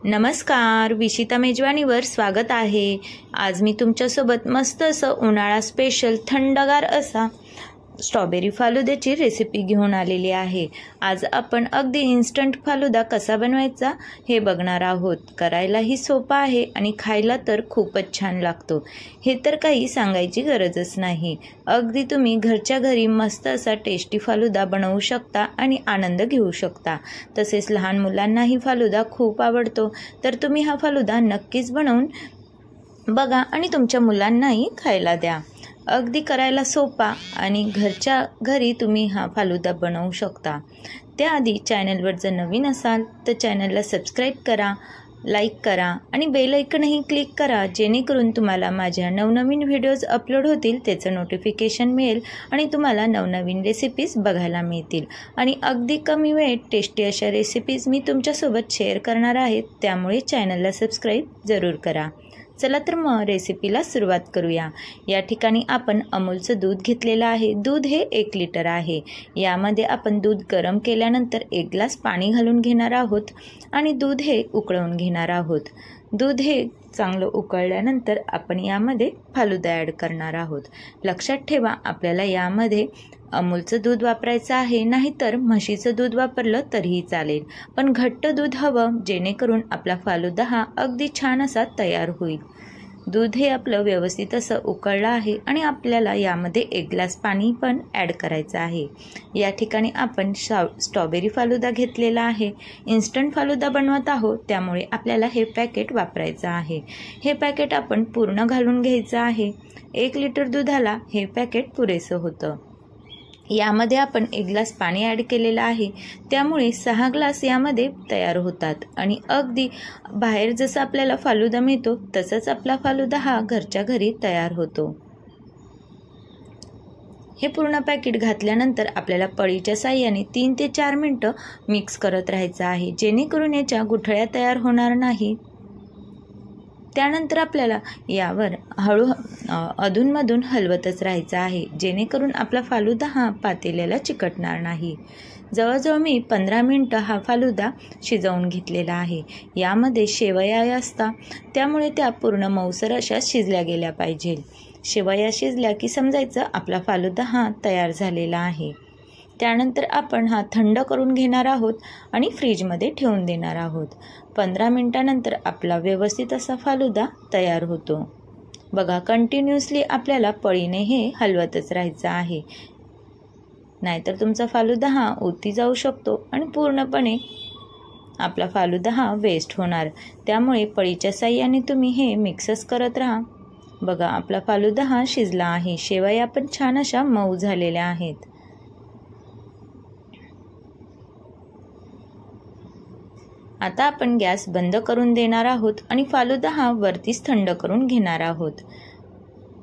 नमस्कार, विशिता मेजवानीवर स्वागत आहे। आज मी तुमच्यासोबत मस्त असं उन्हाळा स्पेशल थंडगार असा स्ट्रॉबेरी फालुद्याची रेसिपी घेऊन आलेली आहे। आज आपण अगदी इन्स्टंट फालुदा कसा बनवायचा हे बघणार आहोत। करायलाही सोपा आहे आणि खायला तर खूपच छान लागतो। हे तर काही सांगायची गरजच नाही। अगदी तुम्ही घरच्या घरी मस्त असा टेस्टी फालुदा बनवू शकता आणि आनंद घेऊ शकता। तसेच लहान मुलांनाही फालुदा खूप आवडतो, तर तुम्ही हा फालुदा नक्कीच बनवून बघा आणि तुमच्या मुलांनाही खायला द्या। अगदी करायला सोपा आणि घरच्या घरी तुम्ही हा फालुदा बनवू शकता। त्याआधी चॅनलवर जर नवीन असाल तर चॅनलला सबस्क्राईब करा, लाईक करा आणि बेल आयकॉनही क्लिक करा, जेणेकरून तुम्हाला माझ्या नवनवीन व्हिडिओज अपलोड होतील त्याचं नोटिफिकेशन मिळेल आणि तुम्हाला नवनवीन रेसिपीज बघायला मिळतील। आणि अगदी कमी वेळेत टेस्टी अशा रेसिपीज मी तुमच्यासोबत शेअर करणार आहे, त्यामुळे चॅनलला सबस्क्राईब जरूर करा। चला तर मग रेसिपीला सुरुवात करूया। या ठिकाणी आपण अमूलचं दूध घेतलेलं आहे। दूध हे 1 लिटर आहे। यामध्ये आपण दूध गरम केल्यानंतर 1 ग्लास पाणी घालून घेणार आहोत आणि दूध हे उकळवून घेणार आहोत। दूध हे चांगलं उकळल्यानंतर आपण यामध्ये फालुदा ॲड करणार आहोत। लक्षात ठेवा, आपल्याला यामध्ये अमूलचं दूध वापरायचं आहे, नाहीतर म्हशीचं दूध वापरलं तरीही चालेल, पण घट्ट दूध हवं, जेणेकरून आपला फालुदा हा अगदी छान असा तयार होईल। दूध हे आपलं व्यवस्थित असं उकळलं आहे आणि आपल्याला यामध्ये 1 ग्लास पाणी पण ॲड करायचं आहे। या ठिकाणी आपण स्ट्रॉबेरी फालुदा घेतलेला आहे। इन्स्टंट फालुदा बनवत आहोत, त्यामुळे आपल्याला हे पॅकेट वापरायचं आहे। हे पॅकेट आपण पूर्ण घालून घ्यायचं आहे। 1 लिटर दुधाला हे पॅकेट पुरेसं होतं। यामध्ये आपण 1 ग्लास पाणी ॲड केलेलं आहे, त्यामुळे 6 ग्लास यामध्ये तयार होतात आणि अगदी बाहेर जसं आपल्याला फालुदा मिळतो तसंच आपला फालुदा हा घरच्या घरी तयार होतो। हे पूर्ण पॅकेट घातल्यानंतर आपल्याला पळीच्या साहाय्याने 3 ते 4 मिनिटं मिक्स करत राहायचं आहे, जेणेकरून याच्या गुठळ्या तयार होणार नाही। त्यानंतर आपल्याला यावर अधूनमधून हलवतच राहायचं आहे, जेणेकरून आपला फालुदा हा पातेल्याला चिकटणार नाही। जवळजवळ मी 15 मिनिटं हा फालुदा शिजवून घेतलेला आहे। यामध्ये शेवया असतात, त्यामुळे त्या पूर्ण मऊसर अशा शिजल्या गेल्या पाहिजे। शेवया शिजल्या की समजायचं आपला फालुदा हा तयार झालेला आहे। त्यानंतर आपण हा थंड करून घेणार आहोत आणि फ्रीजमध्ये ठेवून देणार आहोत। 15 मिनिटानंतर आपला व्यवस्थित असा फालुदा तयार होतो। बघा, कंटिन्युअसली आपल्याला पळीने हे हलवतच राहायचं आहे, नाहीतर तुमचा फालुदा हा ओती जाऊ शकतो आणि पूर्णपणे आपला फालुदा हा वेस्ट होणार। त्यामुळे पळीच्या साहाय्याने तुम्ही हे मिक्सच करत राहा। बघा, आपला फालुदा हा शिजला आहे। शेवया पण छान अशा मऊ झालेल्या आहेत। आता आपण गॅस बंद करून देणार आहोत आणि फालुदा हा वरतीच थंड करून घेणार आहोत।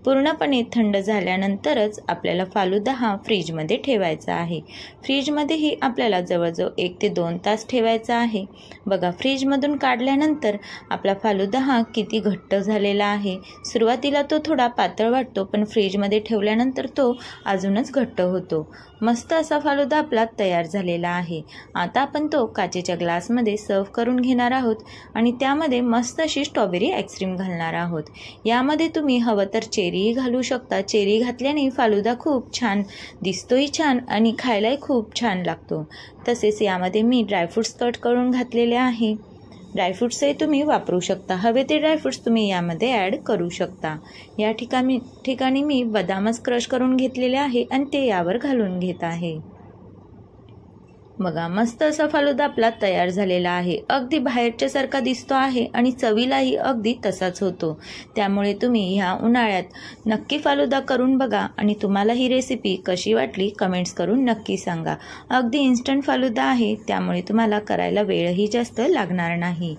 पूर्णपणे थंड झाल्यानंतरच आपल्याला फालुदा हा फ्रीजमध्ये ठेवायचा आहे। फ्रीजमध्येही आपल्याला जवळजवळ 1 ते 2 तास ठेवायचा आहे। बघा, फ्रीजमधून काढल्यानंतर आपला फालुदा हा किती घट्ट झालेला आहे। सुरुवातीला तो थोडा पातळ वाटतो, पण फ्रीजमध्ये ठेवल्यानंतर तो अजूनच घट्ट होतो। मस्त असा फालुदा आपला तयार झालेला आहे। आता आपण तो काचेच्या ग्लासमध्ये सर्व करून घेणार आहोत आणि त्यामध्ये मस्त अशी स्ट्रॉबेरी आईस्क्रीम घालणार आहोत। यामध्ये तुम्ही हवं तर चेरीही घालू शकता। चेरी घातल्याने फालुदा खूप छान दिसतोही छान आणि खायलाही खूप छान लागतो। तसेच यामध्ये मी ड्रायफ्रूट्स कट करून घातलेले आहे। ड्रायफ्रूट्सही तुम्ही वापरू शकता, हवे ते ड्रायफ्रूट्स तुम्ही यामध्ये ॲड करू शकता। या ठिकाणी मी बदामच क्रश करून घेतलेले आहे आणि ते यावर घालून घेत आहे। बघा, मस्त असा फालुदा आपला तयार झालेला आहे। अगदी बाहेरच्यासारखा दिसतो आहे आणि चवीलाही अगदी तसाच होतो। त्यामुळे तुम्ही ह्या उन्हाळ्यात नक्की फालुदा करून बघा आणि तुम्हाला ही रेसिपी कशी वाटली कमेंट्स करून नक्की सांगा। अगदी इन्स्टंट फालुदा आहे, त्यामुळे तुम्हाला करायला वेळही जास्त लागणार नाही।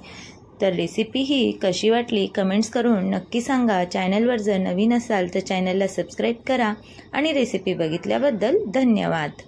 तर रेसिपी ही कशी वाटली कमेंट्स करून नक्की सांगा। चॅनलवर जर नवीन असाल तर चॅनलला सबस्क्राईब करा आणि रेसिपी बघितल्याबद्दल धन्यवाद।